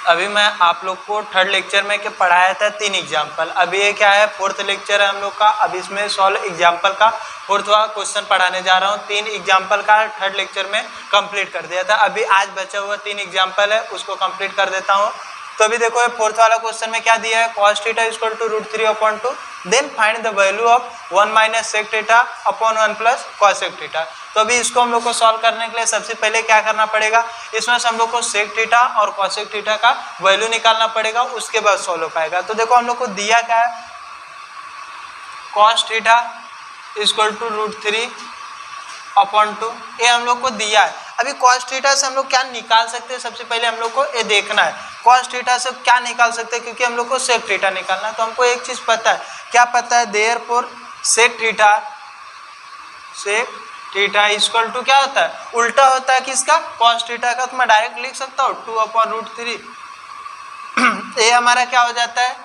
अभी मैं आप लोग को थर्ड लेक्चर में के पढ़ाया था 3 एग्जाम्पल। अभी ये क्या है, फोर्थ लेक्चर है हम लोग का। अब इसमें सॉल्व एग्जाम्पल का फोर्थ वाला क्वेश्चन पढ़ाने जा रहा हूँ। 3 एग्जाम्पल का थर्ड लेक्चर में कंप्लीट कर दिया था। अभी आज बचा हुआ 3 एग्जाम्पल है, उसको कंप्लीट कर देता हूँ। तो अभी देखो फोर्थ वाला क्वेश्चन में क्या दिया है, cos theta equal to √3/2, then find the value of 1 minus sec theta upon 1 plus cosec theta. तो अभी इसको हम लोग को सॉल्व करने के लिए सबसे पहले क्या करना पड़ेगा, इसमें से हम लोग को सेक थीटा और कॉसेक थीटा का वैल्यू निकालना पड़ेगा, उसके बाद सॉल्व हो पाएगा। तो देखो हम लोग को दिया क्या है, cos थीटा इक्वल टू √3/2, ये हम लोग को दिया है। अभी cos थीटा से हम लोग क्या निकाल सकते हैं, सबसे पहले हम लोग को ये देखना है cos थीटा से क्या निकाल सकते हैं, क्योंकि हम लोग को सेक थीटा निकालना है। तो हमको एक चीज पता है, क्या पता है, therefore sec theta equal to क्या होता है, उल्टा होता है किसका, cos थीटा का। तो मैं डायरेक्ट लिख सकता हूँ 2/√3। ये हमारा क्या हो जाता है,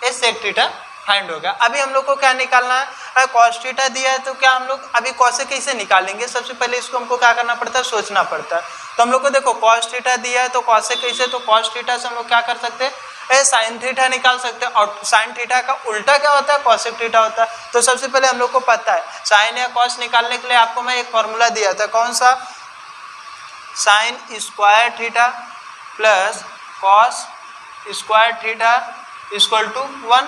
ये सेक थीटा फाइंड होगा। अभी हम लोग को क्या निकालना है, cos थीटा दिया है, तो क्या हम लोग अभी कॉसेक कैसे निकालेंगे, सबसे पहले इसको हमको क्या करना पड़ता है, सोचना पड़ता है। तो हम लोग को देखो cos थीटा दिया है, तो कॉसेक कैसे, तो cos थीटा से हम लोग क्या कर सकते हैं, साइन थीटा निकाल सकते हैं। और साइन थीटा का उल्टा क्या होता है, कॉसेक थीटा होता है। तो सबसे पहले हम लोग को पता है साइन या कॉस निकालने के लिए आपको मैं एक फॉर्मूला दिया था, कौन सा, sine square theta plus cos square theta equal to 1,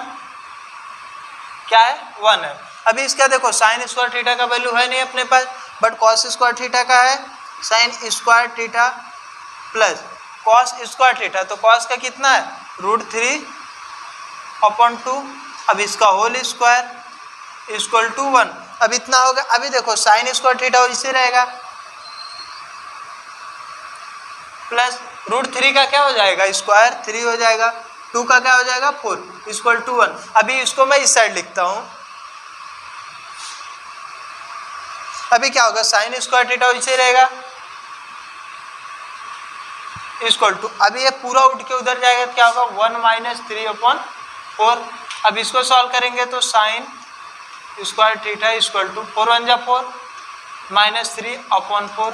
क्या है, 1 है। अभी इसका देखो साइन स्क्वायर थीटा का वैल्यू है नहीं अपने पास, बट कॉस स्क्वायर थीटा का है, sine square theta plus cos square theta. तो कॉस का कितना है, √3/2, अब इसका होल स्क्वायर इक्वल टू 1, अब इतना होगा। अभी देखो साइन स्क्वायर थीटा इसे रहेगा, प्लस √3 का क्या हो जाएगा, स्क्वायर 3 हो जाएगा, 2 का क्या हो जाएगा 4 इक्वल टू 1। अभी इसको मैं इस साइड लिखता हूं। अभी क्या होगा, साइन स्क्वायर थीटा इसे रहेगा इक्वल टू, अभी ये पूरा उठ के उधर जाएगा तो क्या होगा, 1 माइनस 3/4। अब इसको सॉल्व करेंगे तो sine square theta equal to 4 1 जा 4 माइनस 3/4,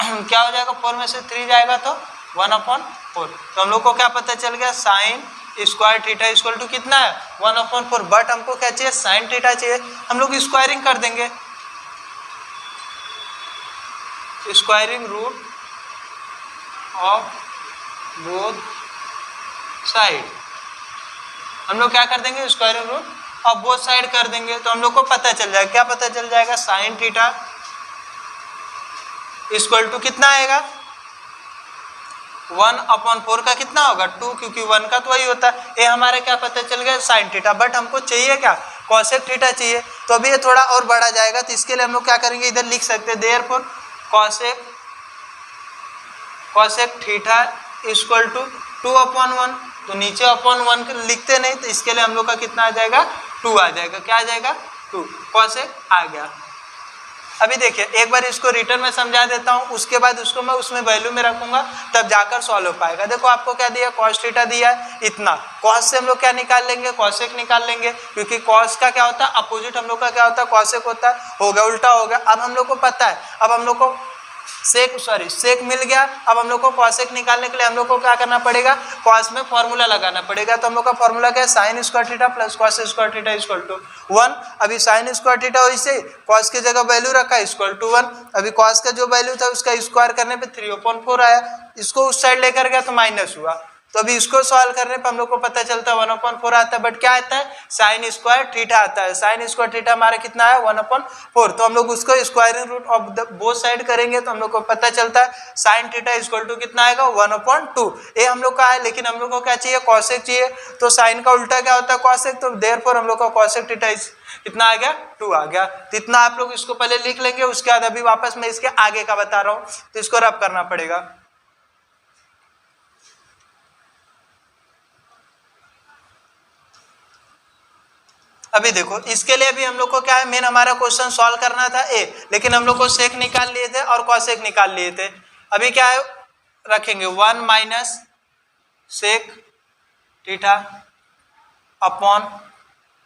क्या हो जाएगा, 4 में से 3 जाएगा तो 1/4। तो हम लोग को क्या पता चल गया, sine square theta equal to कितना है, 1/4। बट हमको क्या चाहिए, साइन थीटा चाहिए, हम लोग स्क्वायरिंग कर देंगे, squaring root of both side. हम लोग क्या कर देंगे, squaring root of both side कर देंगे। तो हम लोग को पता चल जाएगा, क्या पता चल जाएगा, साइन थीटा इक्वल टू कितना आएगा, 1/4 का कितना होगा 2, क्योंकि 1 का तो वही होता है। ये हमारे क्या पता चल गया, साइन थीटा। बट हमको चाहिए क्या, कॉसेक थीटा चाहिए। तो अभी ये थोड़ा और बढ़ा जाएगा, तो इसके लिए हम लोग क्या करेंगे, इधर लिख सकते हैं therefore cosec theta equal to 2/1। तो नीचे /1 लिखते नहीं, तो इसके लिए हम लोग का कितना आ जाएगा, 2 आ जाएगा। क्या आ जाएगा, 2 कॉसेक आ गया। अभी देखिए एक बार इसको रिटर्न में समझा देता हूँ, उसके बाद उसको मैं उसमें वैल्यू में रखूंगा, तब जाकर सॉल्व हो पाएगा। देखो आपको क्या दिया, cos थीटा दिया है इतना, cos से हम लोग क्या निकाल लेंगे, कॉसेक निकाल लेंगे, क्योंकि cos का क्या होता है, अपोजिट हम लोग का क्या होता है, कॉसेक होता है, हो गया उल्टा हो गया। अब हम लोग को पता है, अब हम लोग को सेक मिल गया। अब हम लोग को कॉसेक निकालने के लिए हम लोग को क्या करना पड़ेगा, कॉस में फॉर्मूला लगाना पड़ेगा। तो हम लोग का फॉर्मूला क्या है, sine square theta plus cos square theta equal to 1। अभी साइन स्क्वायर थीटा वैसे कॉस की जगह वैल्यू रखा इक्वल टू 1। अभी कॉस का जो वैल्यू था उसका स्क्वायर करने पे 3/4 आया, इसको उस साइड लेकर गया तो माइनस हुआ। तो अभी इसको सॉल्व करने पर हम लोग को पता चलता है 1/4 आता है। बट क्या आता है, साइन स्क्वायर थीटा आता है। साइन स्क्वायर थीटा हमारा कितना है, 1/4। तो हम लोग उसको squaring root of both side करेंगे तो हम लोग को पता चलता है साइन थीटा इक्वल टू कितना आएगा, 1/2। ये हम लोग का है, लेकिन हम लोग को क्या चाहिए, कॉसेक चाहिए। तो साइन का उल्टा क्या होता है, कॉसेक। तो देयरफॉर हम लोग का कॉसेक थीटा कितना आ गया, 2 आ गया। तो इतना आप लोग इसको पहले लिख लेंगे, उसके बाद अभी वापस मैं इसके आगे का बता रहा हूँ, तो इसको रब करना पड़ेगा। अभी देखो इसके लिए भी हम लोग को क्या है, मेन हमारा क्वेश्चन सॉल्व करना था ए, लेकिन हम लोग को सेक निकाल लिए थे और कॉसेक निकाल लिए थे। अभी क्या है रखेंगे, 1 minus sec theta upon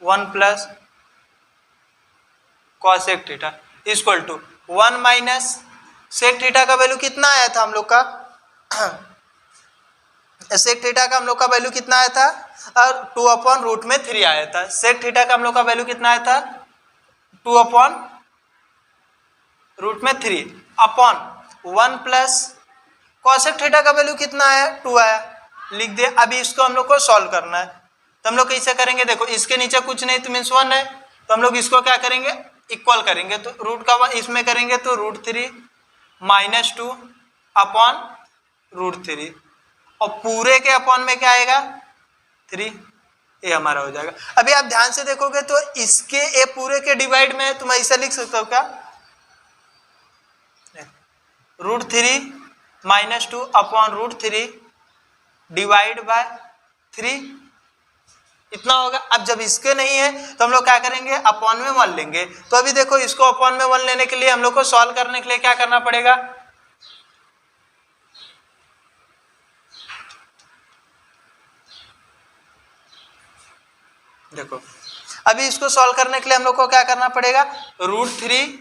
1 plus cosec theta equal to 1 minus sec theta का वैल्यू कितना आया था हम लोग का, सेक थीटा का हम लोग का वैल्यू कितना आया था, और 2/√3 आया था। सेक थीटा का हम लोग का वैल्यू कितना आया था, 2/√3 अपॉन 1 प्लस कॉसेक थीटा का वैल्यू कितना आया, 2 आया, लिख दिया। अभी इसको हम लोग को सॉल्व करना है, तो हम लोग कैसे करेंगे, देखो इसके नीचे कुछ नहीं तो मीन्स 1 है, तो हम लोग इसको क्या करेंगे, इक्वल करेंगे। तो रूट का इसमें करेंगे तो √3 माइनस 2 अपॉन √3, और पूरे के अपॉन में क्या आएगा 3, ये हमारा हो जाएगा। अभी आप ध्यान से देखोगे तो इसके ए पूरे के डिवाइड में तुम ऐसा लिख सकते हो क्या, √3 माइनस 2 अपॉन √3 डिवाइड बाय 3, इतना होगा। अब जब इसके नहीं है तो हम लोग क्या करेंगे, अपॉन में 1 लेंगे। तो अभी देखो इसको अपॉन में 1 लेने के लिए हम लोग को सॉल्व करने के लिए क्या करना पड़ेगा, देखो अभी इसको सॉल्व करने के लिए हम लोग को क्या करना पड़ेगा, √3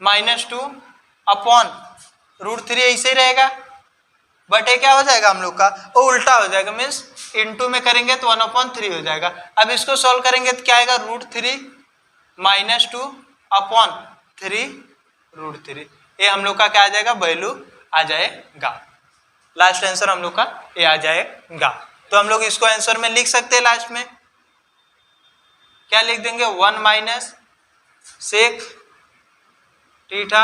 माइनस 2 अपॉन √3 ऐसे ही रहेगा, बट ये क्या हो जाएगा हम लोग का, वो उल्टा हो जाएगा, मीन्स इनटू में करेंगे तो 1/3 हो जाएगा। अब इसको सॉल्व करेंगे तो क्या आएगा, √3 माइनस 2 अपॉन 3√3, ये हम लोग का क्या आ जाएगा, वैल्यू आ जाएगा। लास्ट आंसर हम लोग का ये आ जाएगा। तो हम लोग इसको आंसर में लिख सकते हैं, लास्ट में क्या लिख देंगे, 1 minus sec theta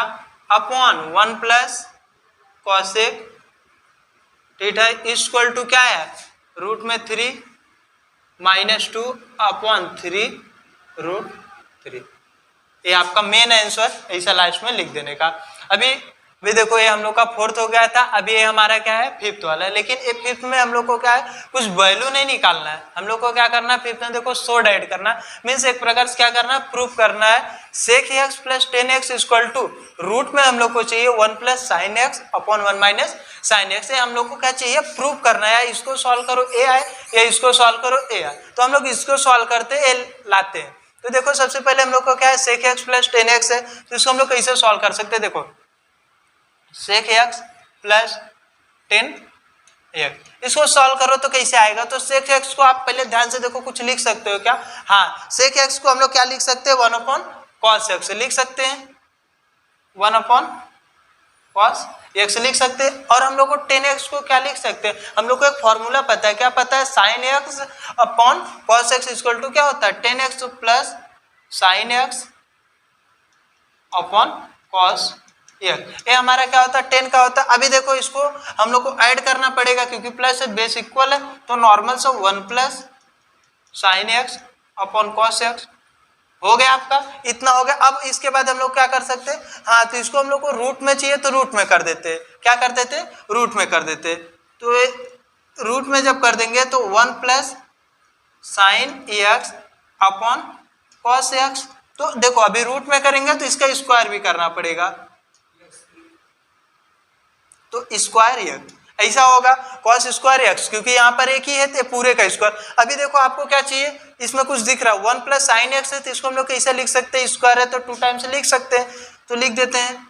upon 1 plus cosec theta equal to क्या है, √3 माइनस 2 अपॉन 3√3, ये आपका मेन आंसर ऐसा लास्ट में लिख देने का। अभी देखो ये हम लोग का 4th हो गया था, अभी ये हमारा क्या है 5th वाला है। लेकिन ये 5th में हम लोग को क्या है, कुछ वैल्यू नहीं निकालना है, हम लोग को क्या करना है 5th में, देखो सोड ऐड करना, मीन्स एक प्रकार से क्या करना है, प्रूफ करना है। Sec x plus 10x equal to root में हम लोग को चाहिए 1 plus sine x upon 1 minus sine x, हम लोग को क्या चाहिए, प्रूफ करना है। इसको सॉल्व करो ए आए, या इसको सॉल्व करो ए आए, तो हम लोग इसको सॉल्व करते ए लाते हैं। तो देखो सबसे पहले हम लोग को क्या है, सेक x प्लस 10x है, तो इसको हम लोग कैसे सॉल्व कर सकते हैं, देखो सेक x प्लस 10x, इसको सॉल्व करो तो कैसे आएगा, तो सेक x को आप पहले ध्यान से देखो, कुछ लिख सकते हो क्या, हाँ सेक x को हम लोग क्या लिख सकते हैं, 1/cos x लिख सकते हैं, 1/cos x लिख सकते हैं। और हम लोग को 10x को क्या लिख सकते हैं, हम लोग को एक फॉर्मूला पता है, क्या पता है, sine x upon cos x equal to क्या होता है, 10x plus sine x upon cos ये हमारा क्या होता है, 10 का होता है। अभी देखो इसको हम लोग को ऐड करना पड़ेगा, क्योंकि प्लस बेस इक्वल है, तो नॉर्मल से 1 plus sine x upon cos x हो गया आपका, इतना हो गया। अब इसके बाद हम लोग क्या कर सकते हैं, हाँ तो इसको हम लोग को रूट में चाहिए तो रूट में कर देते, क्या कर देते, रूट में कर देते। तो रूट में जब कर देंगे तो 1 plus sine x upon cos x, तो देखो अभी रूट में करेंगे तो इसका स्क्वायर भी करना पड़ेगा, तो स्क्वायर एक्स ऐसा होगा, कॉस स्क्वायर एक्स, क्योंकि यहाँ पर एक ही है तो पूरे का स्क्वायर। अभी देखो आपको क्या चाहिए, इसमें कुछ दिख रहा है 1 प्लस साइन एक्स है, तो इसको हम लोग कैसे लिख सकते हैं, स्क्वायर है तो 2 टाइम्स लिख सकते हैं, तो लिख देते हैं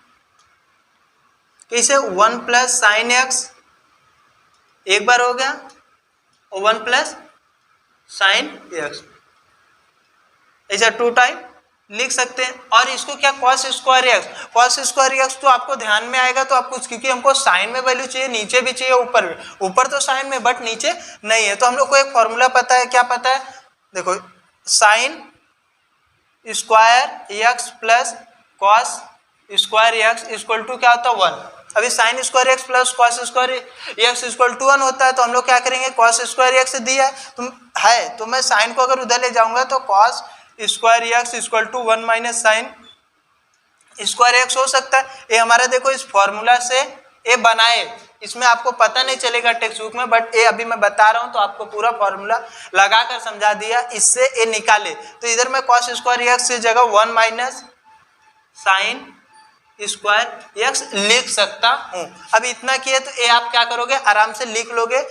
कैसे, 1 प्लस साइन एक्स एक बार हो गया, और 1 प्लस साइन एक्स ऐसा 2 टाइम लिख सकते हैं। और इसको क्या, कॉस स्क्वायर एक्स तो आपको ध्यान में आएगा, तो आपको क्योंकि हमको साइन में वैल्यू चाहिए, नीचे भी चाहिए, ऊपर भी, ऊपर तो साइन में बट नीचे नहीं है, तो हम लोग को एक फॉर्मूला पता है, क्या पता है, देखो sine square x plus cos square x equal to क्या होता है 1। अभी sine square x plus cos square x equal to 1 होता है, तो हम लोग क्या करेंगे, कॉस स्क्वायर एक्स दिया है तो मैं साइन को अगर उधर ले जाऊंगा तो cos square x equal to 1 minus sine square x हो सकता है। ये हमारा देखो इस फॉर्मूला से ये बनाए, इसमें आपको पता नहीं चलेगा टेक्स्ट बुक में, बट ये अभी मैं बता रहा हूँ तो आपको पूरा फॉर्मूला लगा कर समझा दिया, इससे ये निकाले। तो इधर मैं कॉस स्क्वायर एक्स की जगह 1 माइनस साइन स्क्वायर एक्स लिख सकता हूँ। अब इतना किए तो ये आप क्या करोगे, आराम से लिख लोगे।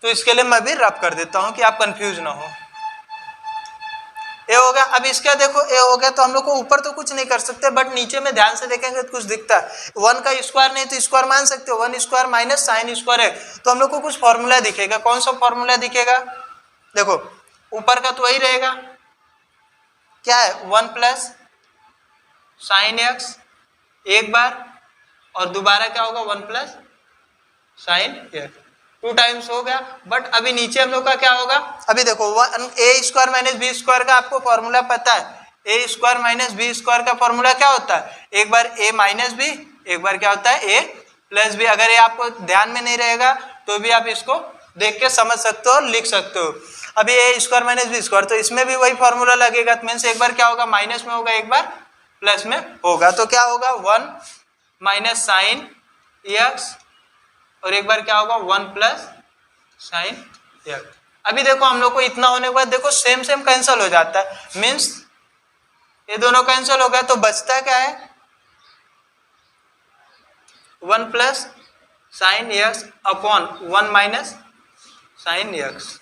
तो इसके लिए मैं भी रब कर देता हूँ कि आप कंफ्यूज ना हो। ए हो गया। अब इसका देखो ए हो गया, तो हम लोग को ऊपर तो कुछ नहीं कर सकते, बट नीचे में ध्यान से देखेंगे तो कुछ दिखता है। 1 का स्क्वायर नहीं तो स्क्वायर मान सकते हो, 1 स्क्वायर माइनस साइन स्क्वायर है, तो हम लोग को कुछ फॉर्मूला दिखेगा। कौन सा फॉर्मूला दिखेगा? देखो ऊपर का तो वही रहेगा, क्या है 1 प्लस साइन एक्स एक बार, और दोबारा क्या होगा 1 प्लस साइन एक्स, 2 टाइम्स हो गया। बट अभी नीचे हम लोग का क्या होगा? अभी देखो 1 ए स्क्वायर माइनस बी स्क्वायर का आपको फॉर्मूला पता है। ए स्क्वायर माइनस बी स्क्वायर का फॉर्मूला क्या होता है? एक बार ए माइनस बी, एक बार क्या होता है ए प्लस बी। अगर ये आपको ध्यान में नहीं रहेगा तो भी आप इसको देख के समझ सकते हो और लिख सकते हो। अभी ए स्क्वायर माइनस बी स्क्वायर, तो इसमें भी वही फॉर्मूला लगेगा। मीन्स एक बार क्या होगा माइनस में होगा, एक बार प्लस में होगा। तो क्या होगा 1 माइनस साइन एक्स, और एक बार क्या होगा 1 प्लस साइन एक्स। अभी देखो हम लोग को इतना होने के बाद देखो सेम सेम कैंसिल हो जाता है, मीन्स ये दोनों कैंसिल हो गया, तो बचता क्या है 1 plus sine x upon 1 minus sine x.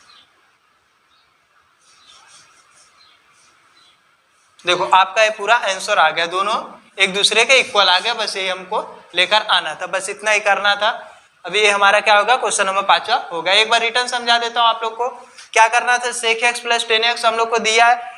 देखो आपका ये पूरा आंसर आ गया, दोनों एक दूसरे के इक्वल आ गया। बस ये हमको लेकर आना था, बस इतना ही करना था। अभी ये हमारा क्या होगा क्वेश्चन नंबर 5 होगा। एक बार रिटर्न समझा देता हूँ आप लोग को। क्या करना था, sec x plus tan x हम लोग को दिया है,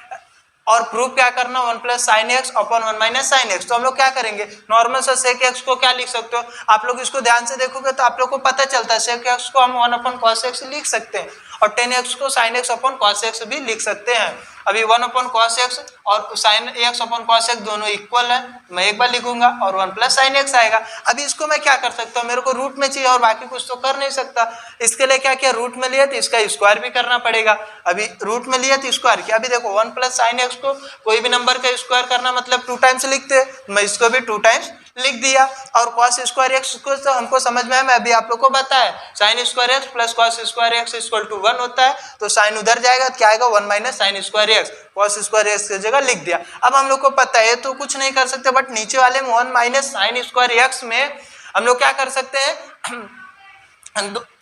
और प्रूफ क्या करना 1 plus sine x upon 1 minus sine x. तो हम लोग क्या करेंगे, नॉर्मल सा सेक एक्स को क्या लिख सकते हो आप लोग, इसको ध्यान से देखोगे तो आप लोग को पता चलता है सेक एक्स को हम 1 अपॉन कॉस एक्स लिख सकते हैं, और टेन एक्स को sign x upon cos x भी लिख सकते हैं। अभी 1 अपॉन कॉस एक्स और sign x upon cos x दोनों इक्वल है, मैं एक बार लिखूंगा और 1 प्लस साइन एक्स आएगा। अभी इसको मैं क्या कर सकता हूँ, मेरे को रूट में चाहिए और बाकी कुछ तो कर नहीं सकता। इसके लिए क्या किया, रूट में लिया तो इसका स्क्वायर भी करना पड़ेगा। अभी रूट में लिया तो स्क्वायर किया। अभी देखो 1 प्लस साइन एक्स को कोई भी नंबर का स्क्वायर करना मतलब 2 टाइम्स लिखते हैं, मैं इसको भी 2 टाइम्स लिख दिया। और कॉस स्क्वायर एक्स को तो हमको समझ में आया, मैं अभी आप लोग को बताया sine square x plus cos square x equal to 1 होता है, तो साइन उधर जाएगा तो क्या आएगा 1 minus sine square x, cos square x की जगह लिख दिया। अब हम लोग को पता है तो कुछ नहीं कर सकते, बट नीचे वाले में 1 माइनस साइन स्क्वायर एक्स में हम लोग क्या कर सकते हैं,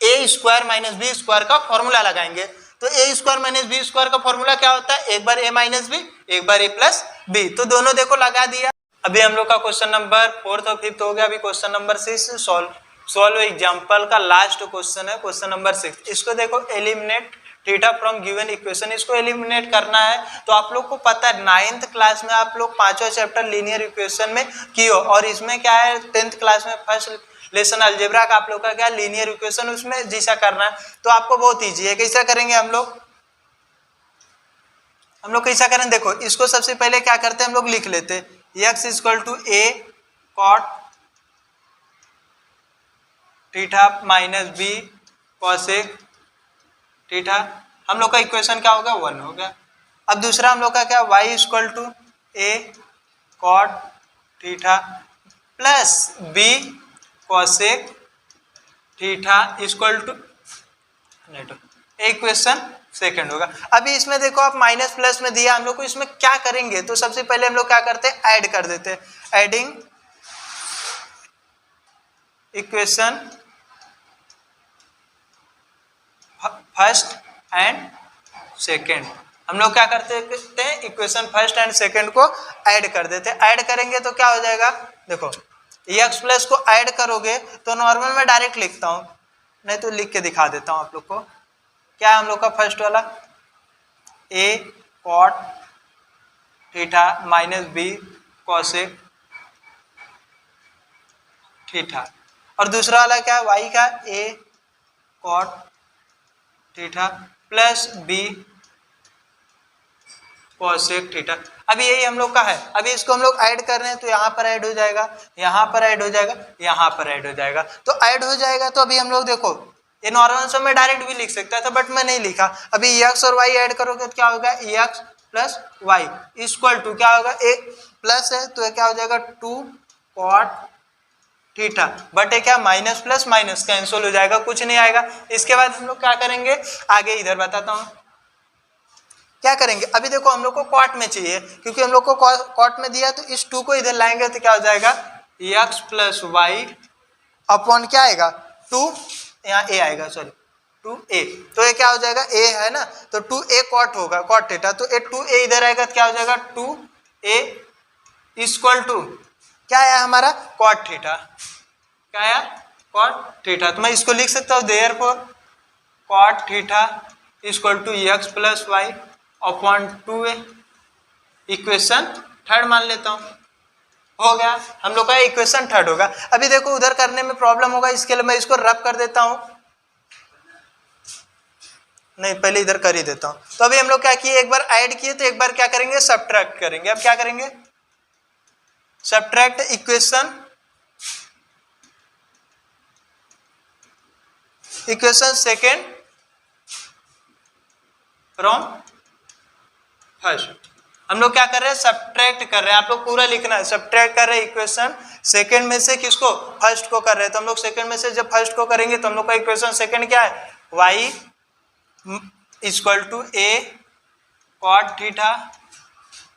ए स्क्वायर माइनस बी स्क्वायर का फॉर्मूला लगाएंगे। तो ए स्क्वायर माइनस बी स्क्वायर का फॉर्मूला क्या होता है, एक बार ए माइनस बी, एक बार ए प्लस बी। तो दोनों देखो लगा दिया। अभी हम लोग का क्वेश्चन नंबर 4 और 5 हो गया। अभी क्वेश्चन नंबर 6 सॉल्व एग्जांपल का लास्ट क्वेश्चन है, क्वेश्चन नंबर 6। इसको देखो, eliminate theta from given equation, इसको एलिमिनेट करना है। तो आप लोग को पता है 9th क्लास में आप लोग 5वां चैप्टर लीनियर इक्वेशन में किए हो, और इसमें क्या है 10th क्लास में फर्स्ट लेसन अलजेब्रा का आप लोग का क्या लीनियर इक्वेशन, उसमें जैसा करना है। तो आपको बहुत ईजी है। कैसा करेंगे हम लोग कैसा करें, देखो इसको सबसे पहले क्या करते हैं हम लोग लिख लेते हैं x equal to a cot theta minus B cosec theta. हम लोग का इक्वेशन क्या होगा 1 हो गया। अब दूसरा हम लोग का क्या y equal to a cot theta plus B cosec theta equal to equation second होगा। अभी इसमें देखो आप माइनस प्लस में दिया हम लोग को, इसमें क्या करेंगे तो सबसे पहले हम लोग क्या करते हैं ऐड कर देते हैं, adding equation first and second. हम लोग क्या करते हैं इक्वेशन फर्स्ट एंड सेकंड को ऐड कर देते हैं। ऐड करेंगे तो क्या हो जाएगा, देखो एक्स प्लस को ऐड करोगे तो नॉर्मल में डायरेक्ट लिखता हूँ, नहीं तो लिख के दिखा देता हूँ आप लोग को। क्या है हम लोग का फर्स्ट वाला A cot theta minus B cosec theta, और दूसरा वाला क्या है वाई का A cot theta plus B cosec theta. अभी यही हम लोग का है। अभी इसको हम लोग ऐड कर रहे हैं तो यहाँ पर ऐड हो जाएगा, यहाँ पर ऐड हो जाएगा, यहाँ पर ऐड हो जाएगा। तो ऐड हो जाएगा तो अभी हम लोग देखो ये नॉर्मल से मैं डायरेक्ट भी लिख सकता था, बट मैं नहीं लिखा। अभी एक्स और वाई ऐड करोगे तो क्या होगा x plus y equal to क्या होगा, ए प्लस है तो क्या हो जाएगा 2 कॉट थीटा, बट ये क्या माइनस प्लस माइनस कैंसिल हो जाएगा, कुछ नहीं आएगा। इसके बाद हम लोग क्या करेंगे आगे, इधर बताता हूँ क्या करेंगे। अभी देखो हम लोग को कॉट में चाहिए, क्योंकि हम लोग को कॉट में दिया, तो इस 2 को इधर लाएंगे तो क्या हो जाएगा एक्स प्लस वाई अपॉन क्या आएगा 2, यहाँ ए आएगा सॉरी 2a, तो ये क्या हो जाएगा, a है ना, तो 2a कॉट होगा, कॉट थीटा, तो ये 2a इधर आएगा तो क्या हो जाएगा 2a इक्वल टू क्या आया हमारा कॉट थीटा, क्या आया कॉट थीटा। तो मैं इसको लिख सकता हूँ therefore cot theta equal to x plus Y upon 2a, equation third मान लेता हूँ, हो गया हम लोग का इक्वेशन थर्ड होगा। अभी देखो उधर करने में प्रॉब्लम होगा, इसके लिए मैं इसको रब कर देता हूँ, नहीं पहले इधर कर ही देता हूँ। तो अभी हम लोग क्या किए, एक बार ऐड किए तो एक बार क्या करेंगे सब्ट्रैक्ट करेंगे। अब क्या करेंगे, subtract equation second from first. हम लोग क्या कर रहे हैं सब्ट्रैक्ट कर रहे हैं, आप लोग पूरा लिखना है, सब्ट्रैक्ट कर रहे हैं इक्वेशन सेकेंड में से किसको, फर्स्ट को कर रहे हैं। तो हम लोग सेकेंड में से जब फर्स्ट को करेंगे तो हम लोग का इक्वेशन सेकेंड क्या है, y equal to a cot theta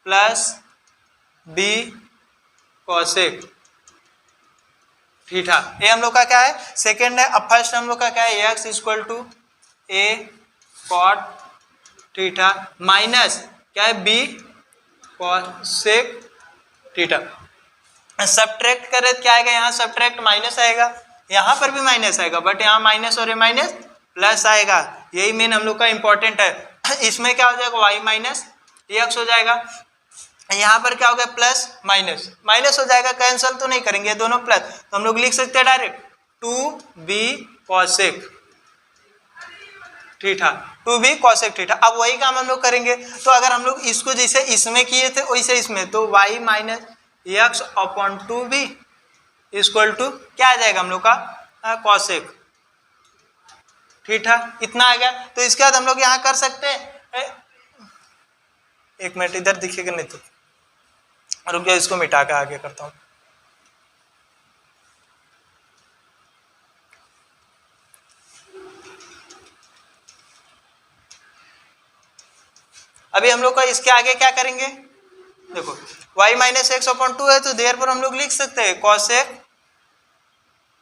plus b cosec theta, ये हम लोग का क्या है सेकेंड है। अब फर्स्ट हम लोग का क्या है x equal to a cot theta minus क्या है b कॉसेक थीटा। सब्ट्रैक्ट करें क्या आएगा, यहाँ सब्ट्रैक्ट माइनस आएगा, यहाँ पर भी माइनस आएगा, बट यहाँ माइनस और ये माइनस प्लस आएगा, यही मेन हम लोग का इंपॉर्टेंट है। इसमें क्या हो जाएगा y माइनस एक्स हो जाएगा, यहाँ पर क्या हो गया प्लस माइनस माइनस हो जाएगा, कैंसिल तो नहीं करेंगे दोनों प्लस, तो हम लोग लिख सकते हैं direct 2b cosec theta, 2b cosec theta. अब वही काम हम लोग करेंगे, तो अगर हम लोग इसको जैसे इसमें किए थे वैसे इसमें, तो y minus x upon 2b equal to क्या आ जाएगा हम लोग का कॉसेक थीटा, इतना आ गया। तो इसके बाद हम लोग यहाँ कर सकते हैं, एक मिनट इधर दिखेगा नहीं तो रुक जाओ, इसको मिटा के आगे करता हूँ। अभी हम लोग का इसके आगे क्या करेंगे, देखो y माइनस एक्स अपॉन 2 है, तो देयर पर हम लोग लिख सकते हैं कॉसेक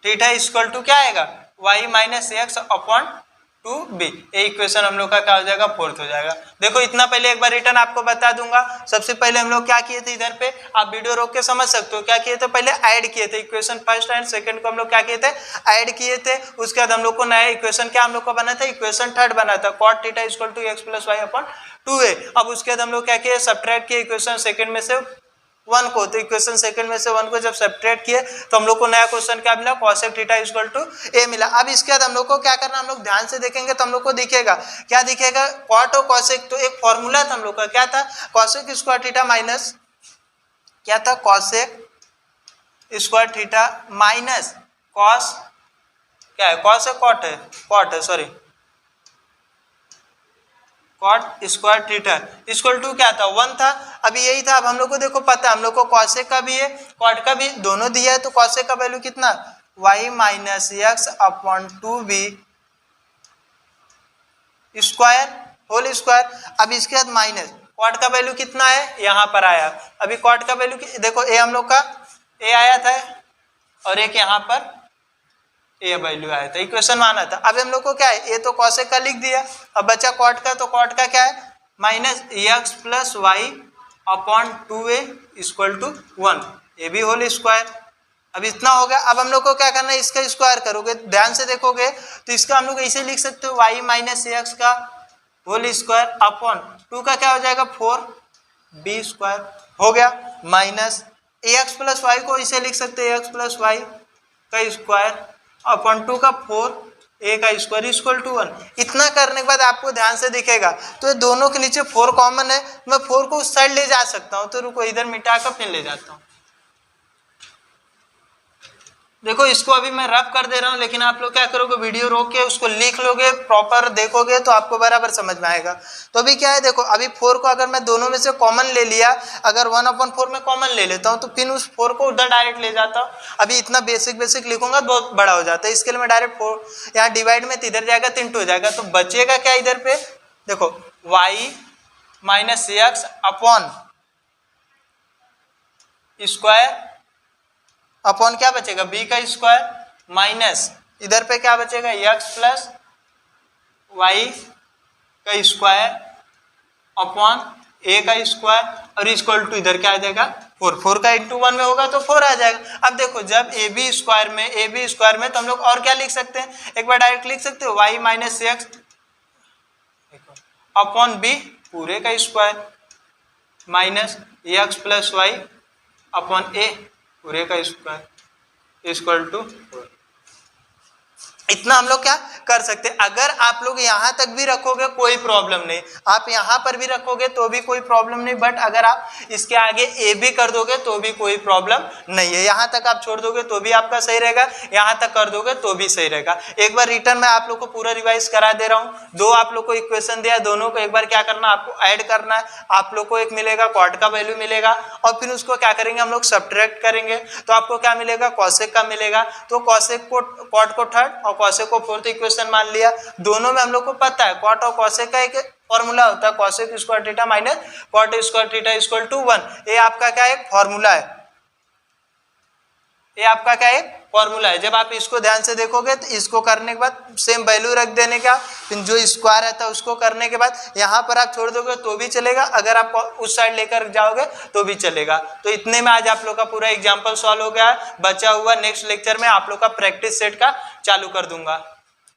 थीटा इक्वल टू क्या आएगा y minus x upon 2b, ये इक्वेशन हम लोग का क्या हो जाएगा फोर्थ हो जाएगा। देखो इतना पहले एक बार रिटर्न आपको बता दूंगा। सबसे पहले हम लोग क्या किए थे, इधर पे आप वीडियो रोक के समझ सकते हो, क्या किए थे पहले ऐड किए थे इक्वेशन फर्स्ट एंड सेकंड को हम लोग क्या किए थे ऐड किए थे। उसके बाद हम लोग को नया इक्वेशन क्या हम लोग को बना था, इक्वेशन थर्ड बना था cot theta equal to x plus Y upon 2a। अब उसके बाद हम लोग क्या किए सब्ट्रैक्ट किए इक्वेशन सेकंड में से 1 को, तो इक्वेशन सेकंड में से 1 को जब सब्ट्रैक्ट किए तो हम लोग को नया क्वेश्चन क्या मिला cosec theta equal to a मिला। अब इसके बाद हम लोग को क्या करना, हम लोग ध्यान से देखेंगे तो हम लोग को दिखेगा क्या दिखेगा कॉट और कॉसेक, तो एक फॉर्मूला था हम लोग का क्या था कॉसेक स्क्वायर थीटा माइनस क्या था cosec square theta minus cos क्या है कॉस है कॉट है sorry cot square theta equal to क्या था 1 था। अभी यही था, अब हम लोग को देखो पता है हम लोग को कॉसेक का भी है कॉट का भी दोनों दिया है, तो कॉसेक का वैल्यू कितना y minus x upon 2b square whole square. अब इसके बाद माइनस कॉट का वैल्यू कितना है यहाँ पर आया, अभी कॉट का वैल्यू देखो ए हम लोग का ए आया था और एक यहाँ पर ए वैल्यू आया था, इक्वेशन माना था। अब हम लोग को क्या है ए तो कॉसेक का लिख दिया, अब बचा कॉट का, तो कॉट का क्या है minus x plus Y upon 2a equal to 1, a भी होल स्क्वायर। अब इतना हो गया। अब हम लोग को क्या करना है, इसका स्क्वायर करोगे, ध्यान से देखोगे तो इसका हम लोग ऐसे लिख सकते हो वाई माइनस एक्स का होल स्क्वायर अपॉन 2 का क्या हो जाएगा 4b स्क्वायर हो गया, माइनस एक्स प्लस वाई को इसे लिख सकते हैं एक्स प्लस वाई का स्क्वायर अपॉन 2 का 4a का स्क्वायर इक्वल टू 1। इतना करने के बाद आपको ध्यान से दिखेगा तो दोनों के नीचे 4 कॉमन है, मैं 4 को उस साइड ले जा सकता हूँ, तो रुको इधर मिटा कर फिर ले जाता हूँ। देखो इसको अभी मैं रफ कर दे रहा हूँ, लेकिन आप लोग क्या करोगे वीडियो रोक के उसको लिख लोगे, प्रॉपर देखोगे तो आपको बराबर समझ में आएगा। तो अभी क्या है देखो, अभी 4 को अगर मैं दोनों में से कॉमन ले लिया, अगर 1/4 में कॉमन ले लेता हूँ तो फिर उस 4 को उधर डायरेक्ट ले जाता हूँ। अभी इतना बेसिक लिखूंगा बहुत बड़ा हो जाता है, इसके लिए मैं डायरेक्ट 4 यहाँ डिवाइड में इधर जाएगा 3 हो जाएगा, तो बचेगा क्या इधर पे देखो y minus x upon square upon क्या बचेगा b का स्क्वायर माइनस इधर पे क्या बचेगा x प्लस वाई का स्क्वायर अपॉन ए का स्क्वायर और इक्वल टू इधर क्या आ जाएगा 4 का इंटू 1 में होगा तो 4 आ जाएगा। अब देखो जब ए बी स्क्वायर में तो हम लोग और क्या लिख सकते हैं, एक बार डायरेक्ट लिख सकते हो Y minus x upon B पूरे का square minus x plus Y upon A पूरे का स्क्वायर इक्वल टू 4। इतना हम लोग क्या कर सकते हैं। अगर आप लोग यहाँ तक भी रखोगे कोई प्रॉब्लम नहीं, आप यहाँ पर भी रखोगे तो भी कोई प्रॉब्लम नहीं, बट अगर आप इसके आगे ए भी कर दोगे तो भी कोई प्रॉब्लम नहीं है। यहाँ तक आप छोड़ दोगे तो भी आपका सही रहेगा, यहाँ तक कर दोगे तो भी सही रहेगा। एक बार रिटर्न में आप लोग को पूरा रिवाइज करा दे रहा हूँ। दो आप लोग को इक्वेशन दिया, दोनों को एक बार क्या करना, आपको ऐड करना है। आप लोग को एक मिलेगा कॉट का वैल्यू मिलेगा और फिर उसको क्या करेंगे हम लोग सब्ट्रैक्ट करेंगे, तो आपको क्या मिलेगा कॉसेक का मिलेगा। तो कॉसेक को कॉट को थर्ड और कॉसेक को फोर्थ इक्वेशन मान लिया। दोनों में हम लोग को पता है कॉट और कॉसेक का एक फॉर्मूला होता है, cosec square theta minus cot square theta equal to 1। ये आपका क्या एक फॉर्मूला है, ये आपका क्या एक फॉर्मूला है। जब आप इसको ध्यान से देखोगे तो इसको करने के बाद सेम वैल्यू रख देने का, फिर जो स्क्वायर रहता है उसको करने के बाद यहाँ पर आप छोड़ दोगे तो भी चलेगा, अगर आप उस साइड लेकर जाओगे तो भी चलेगा। तो इतने में आज आप लोग का पूरा एग्जाम्पल सॉल्व हो गया है। बचा हुआ नेक्स्ट लेक्चर में आप लोग का प्रैक्टिस सेट का चालू कर दूंगा।